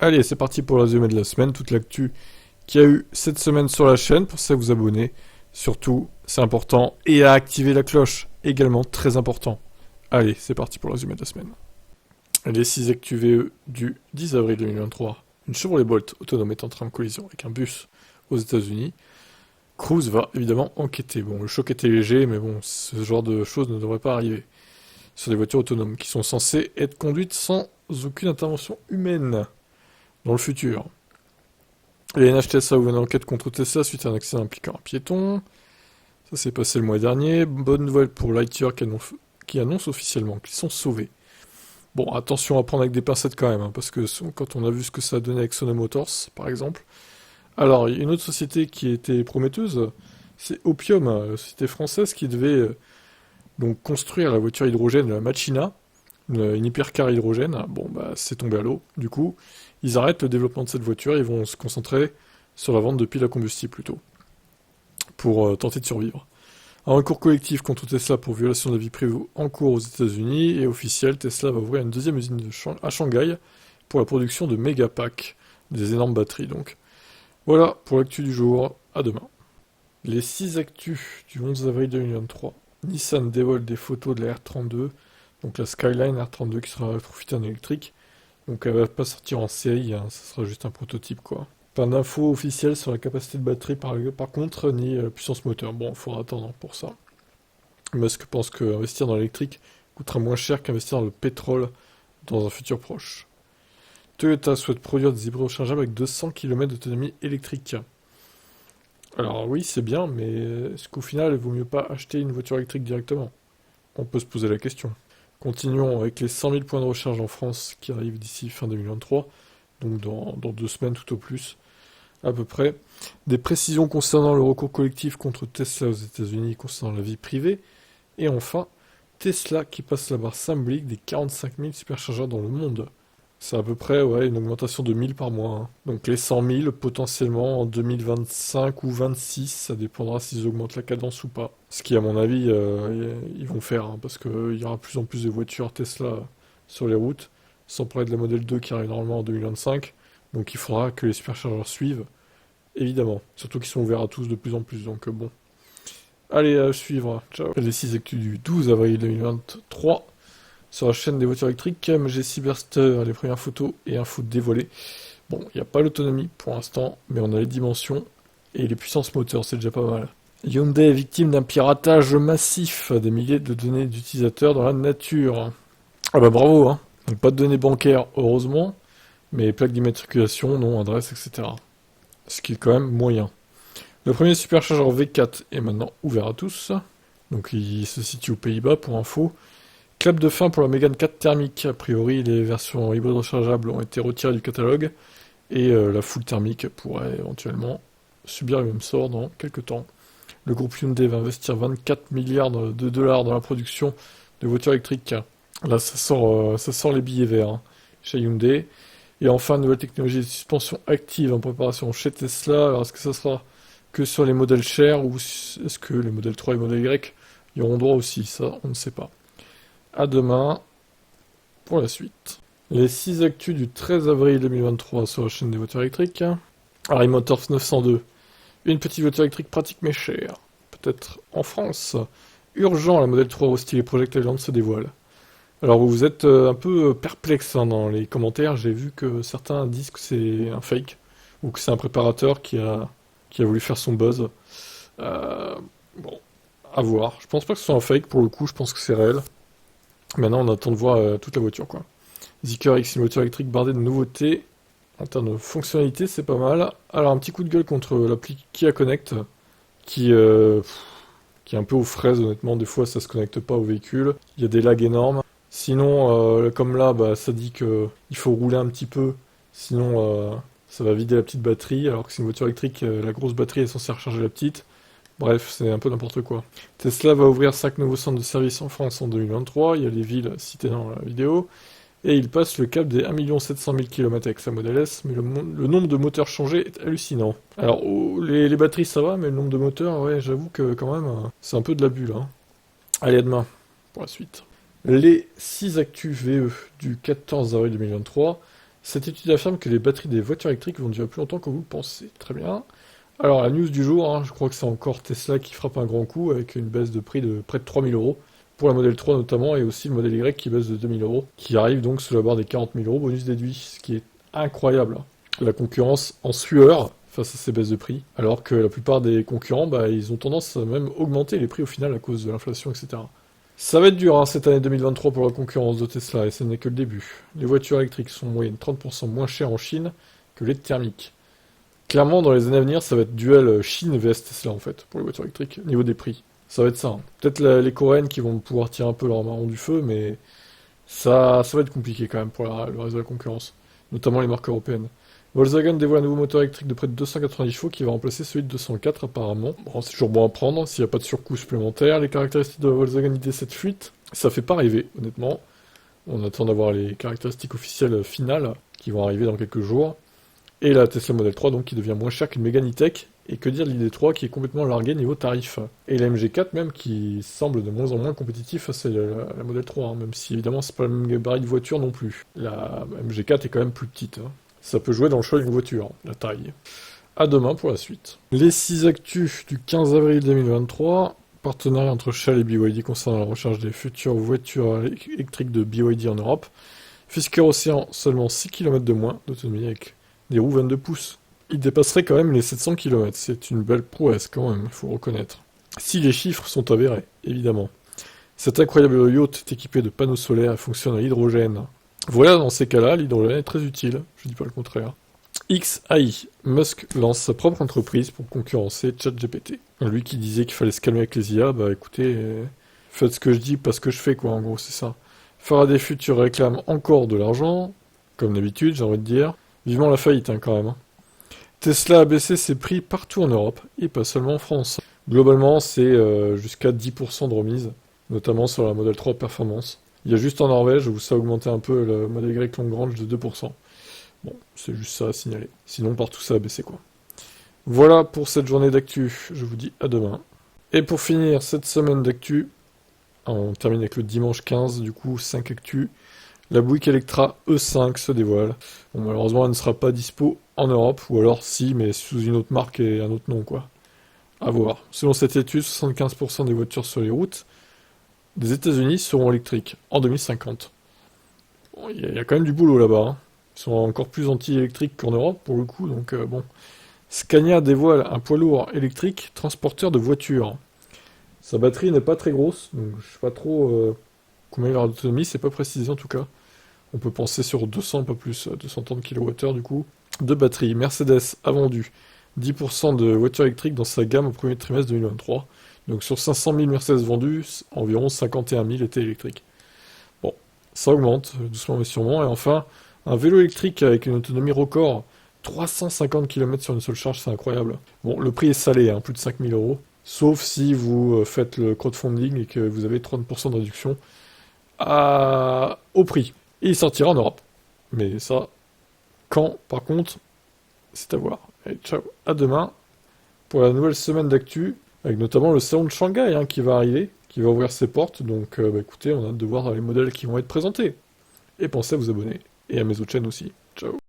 Allez, c'est parti pour le résumé de la semaine, toute l'actu qu'il y a eu cette semaine sur la chaîne. Pour ça, vous abonner. Surtout, c'est important. Et à activer la cloche, également très important. Allez, c'est parti pour le résumé de la semaine. Les 6 actus VE du 10 avril 2023. Une Chevrolet Bolt autonome est entrée en collision avec un bus aux États-Unis. Cruise va évidemment enquêter. Bon, le choc était léger, mais bon, ce genre de choses ne devrait pas arriver sur des voitures autonomes qui sont censées être conduites sans aucune intervention humaine dans le futur. Les NHTSA a ouvert une enquête contre Tesla suite à un accident impliquant un piéton. Ça s'est passé le mois dernier. Bonne nouvelle pour Lightyear qui annonce officiellement qu'ils sont sauvés. Bon, attention à prendre avec des pincettes quand même, hein, parce que quand on a vu ce que ça a donné avec Sono Motors, par exemple. Alors, il y a une autre société qui était prometteuse, c'est Opium, la société française qui devait donc construire la voiture hydrogène, la Machina, une hypercar hydrogène. Bon, bah, c'est tombé à l'eau. Du coup, ils arrêtent le développement de cette voiture, ils vont se concentrer sur la vente de piles à combustible plutôt, pour tenter de survivre. Un recours collectif contre Tesla pour violation de la vie privée en cours aux États-Unis, et officiel, Tesla va ouvrir une deuxième usine à Shanghai pour la production de Megapack, des énormes batteries donc. Voilà pour l'actu du jour, à demain. Les 6 actus du 11 avril 2023. Nissan dévoile des photos de la R32, donc la Skyline R32 qui sera rétrofitée en électrique. Donc elle va pas sortir en série, hein, ça sera juste un prototype quoi. Pas d'infos officielles sur la capacité de batterie par contre, ni la puissance moteur. Bon, il faudra attendre pour ça. Musk pense qu'investir dans l'électrique coûtera moins cher qu'investir dans le pétrole dans un futur proche. Toyota souhaite produire des hybrides rechargeables avec 200 km d'autonomie électrique. Alors oui, c'est bien, mais est-ce qu'au final, il vaut mieux pas acheter une voiture électrique directement? On peut se poser la question. Continuons avec les 100 000 points de recharge en France qui arrivent d'ici fin 2023, donc dans 2 semaines tout au plus, à peu près. Des précisions concernant le recours collectif contre Tesla aux États-Unis concernant la vie privée. Et enfin, Tesla qui passe la barre symbolique des 45 000 superchargeurs dans le monde. C'est à peu près une augmentation de 1000 par mois, hein. Donc les 100 000 potentiellement en 2025 ou 26, ça dépendra s'ils augmentent la cadence ou pas. Ce qui à mon avis ils vont faire, hein, parce qu'il y aura de plus en plus de voitures Tesla sur les routes, sans parler de la Model 2 qui arrive normalement en 2025. Donc il faudra que les superchargeurs suivent, évidemment. Surtout qu'ils sont ouverts à tous de plus en plus, donc bon. Allez, à suivre. Ciao. Les 6 actus du 12 avril 2023. Sur la chaîne des voitures électriques, MG Cyberster, les premières photos et infos dévoilées. Bon, il n'y a pas l'autonomie pour l'instant, mais on a les dimensions et les puissances moteurs, c'est déjà pas mal. Hyundai est victime d'un piratage massif, des milliers de données d'utilisateurs dans la nature. Ah bah bravo, hein. Donc pas de données bancaires, heureusement, mais plaques d'immatriculation, nom, adresse, etc. Ce qui est quand même moyen. Le premier superchargeur V4 est maintenant ouvert à tous. Donc il se situe aux Pays-Bas pour info. Clap de fin pour la Mégane 4 thermique. A priori, les versions hybrides rechargeables ont été retirées du catalogue. Et la full thermique pourrait éventuellement subir le même sort dans quelques temps. Le groupe Hyundai va investir 24 milliards de dollars dans la production de voitures électriques. Là, ça sort les billets verts, hein, chez Hyundai. Et enfin, nouvelle technologie de suspension active en préparation chez Tesla. Alors, est-ce que ça sera que sur les modèles chers ou est-ce que les modèles 3 et modèles Y y auront droit aussi? Ça, on ne sait pas. À demain pour la suite. Les 6 actus du 13 avril 2023 sur la chaîne des voitures électriques. Harry Motors 902. Une petite voiture électrique pratique mais chère. Peut-être en France. Urgent, la modèle 3 au style Project Legend se dévoile. Alors vous êtes un peu perplexe, hein, dans les commentaires. J'ai vu que certains disent que c'est un fake. Ou que c'est un préparateur qui a voulu faire son buzz. Bon, à voir. Je pense pas que ce soit un fake pour le coup, je pense que c'est réel. Maintenant, on attend de voir toute la voiture, quoi. Zeekr X, une voiture électrique bardée de nouveautés. En termes de fonctionnalité, c'est pas mal. Alors, un petit coup de gueule contre l'appli Kia Connect, qui est un peu aux fraises, honnêtement. Des fois, ça se connecte pas au véhicule. Il y a des lags énormes. Sinon, comme là, bah, ça dit qu'il faut rouler un petit peu. Sinon, ça va vider la petite batterie. Alors que c'est une voiture électrique, la grosse batterie est censée recharger la petite. Bref, c'est un peu n'importe quoi. Tesla va ouvrir 5 nouveaux centres de service en France en 2023. Il y a les villes citées dans la vidéo. Et il passe le cap des 1 700 000 km avec sa Model S. Mais le nombre de moteurs changés est hallucinant. Alors, les batteries, ça va, mais le nombre de moteurs, ouais, j'avoue que quand même, c'est un peu de la bulle, hein. Allez, à demain pour la suite. Les 6 actus VE du 14 avril 2023. Cette étude affirme que les batteries des voitures électriques vont durer plus longtemps que vous le pensez. Très bien. Alors, la news du jour, hein, je crois que c'est encore Tesla qui frappe un grand coup avec une baisse de prix de près de 3000 euros. Pour la modèle 3 notamment, et aussi le modèle Y qui baisse de 2000 euros, qui arrive donc sous la barre des 40 000 euros bonus déduit, ce qui est incroyable. La concurrence en sueur face à ces baisses de prix, alors que la plupart des concurrents, ils ont tendance à même augmenter les prix au final à cause de l'inflation, etc. Ça va être dur cette année 2023 pour la concurrence de Tesla, et ce n'est que le début. Les voitures électriques sont en moyenne 30% moins chères en Chine que les thermiques. Clairement, dans les années à venir, ça va être duel Chine vs Tesla en fait, pour les voitures électriques, au niveau des prix. Ça va être ça. Peut-être les Coréennes qui vont pouvoir tirer un peu leur marron du feu, mais ça va être compliqué quand même pour le reste de la concurrence, notamment les marques européennes. Volkswagen dévoile un nouveau moteur électrique de près de 290 chevaux qui va remplacer celui de 204 apparemment. Bon, c'est toujours bon à prendre s'il n'y a pas de surcoût supplémentaire. Les caractéristiques de la Volkswagen ID7 Fuite, ça fait pas rêver, honnêtement. On attend d'avoir les caractéristiques officielles finales qui vont arriver dans quelques jours. Et la Tesla Model 3 donc qui devient moins chère qu'une Mégane E-Tech. Et que dire de l'ID3 qui est complètement largué niveau tarif. Et la MG4 même qui semble de moins en moins compétitif face à la Model 3, même si évidemment c'est pas le même gabarit de voiture non plus. La MG4 est quand même plus petite. Ça peut jouer dans le choix d'une voiture, la taille. À demain pour la suite. Les 6 actus du 15 avril 2023. Partenariat entre Shell et BYD concernant la recherche des futures voitures électriques de BYD en Europe. Fisker Océan, seulement 6 km de moins d'autonomie avec des roues 22 pouces. Il dépasserait quand même les 700 km. C'est une belle prouesse quand même, il faut reconnaître. Si les chiffres sont avérés, évidemment. Cet incroyable yacht est équipé de panneaux solaires et fonctionne à l'hydrogène. Voilà, dans ces cas-là, l'hydrogène est très utile, je dis pas le contraire. XAI, Musk lance sa propre entreprise pour concurrencer ChatGPT. Lui qui disait qu'il fallait se calmer avec les IA, écoutez, faites ce que je dis, pas ce que je fais, quoi, en gros, c'est ça. Faraday Future réclame encore de l'argent, comme d'habitude, j'ai envie de dire. Vivement la faillite, quand même. Tesla a baissé ses prix partout en Europe, et pas seulement en France. Globalement, c'est jusqu'à 10% de remise, notamment sur la Model 3 Performance. Il y a juste en Norvège où ça a augmenté un peu le modèle Y Long Range de 2%. Bon, c'est juste ça à signaler. Sinon, partout ça a baissé, quoi. Voilà pour cette journée d'actu. Je vous dis à demain. Et pour finir cette semaine d'actu, on termine avec le dimanche 15, du coup, 5 actus. La Buick Electra E5 se dévoile. Bon, malheureusement, elle ne sera pas dispo en Europe, ou alors si, mais sous une autre marque et un autre nom, quoi. À voir. Selon cette étude, 75% des voitures sur les routes des États-Unis seront électriques en 2050. Bon, il y a quand même du boulot là-bas. Ils sont encore plus anti-électriques qu'en Europe, pour le coup, donc bon. Scania dévoile un poids lourd électrique transporteur de voitures. Sa batterie n'est pas très grosse, donc je sais pas trop combien il aura d'autonomie, c'est pas précisé en tout cas. On peut penser sur 200, pas plus, 230 kWh du coup, de batterie. Mercedes a vendu 10% de voitures électriques dans sa gamme au premier trimestre 2023. Donc sur 500 000 Mercedes vendus, environ 51 000 étaient électriques. Bon, ça augmente, doucement mais sûrement. Et enfin, un vélo électrique avec une autonomie record, 350 km sur une seule charge, c'est incroyable. Bon, le prix est salé, plus de 5 000 euros. Sauf si vous faites le crowdfunding et que vous avez 30% de réduction au prix. Et il sortira en Europe. Mais ça, quand, par contre, c'est à voir. Allez, ciao, à demain pour la nouvelle semaine d'actu, avec notamment le salon de Shanghai qui va arriver, qui va ouvrir ses portes. Donc écoutez, on a hâte de voir les modèles qui vont être présentés. Et pensez à vous abonner, et à mes autres chaînes aussi. Ciao.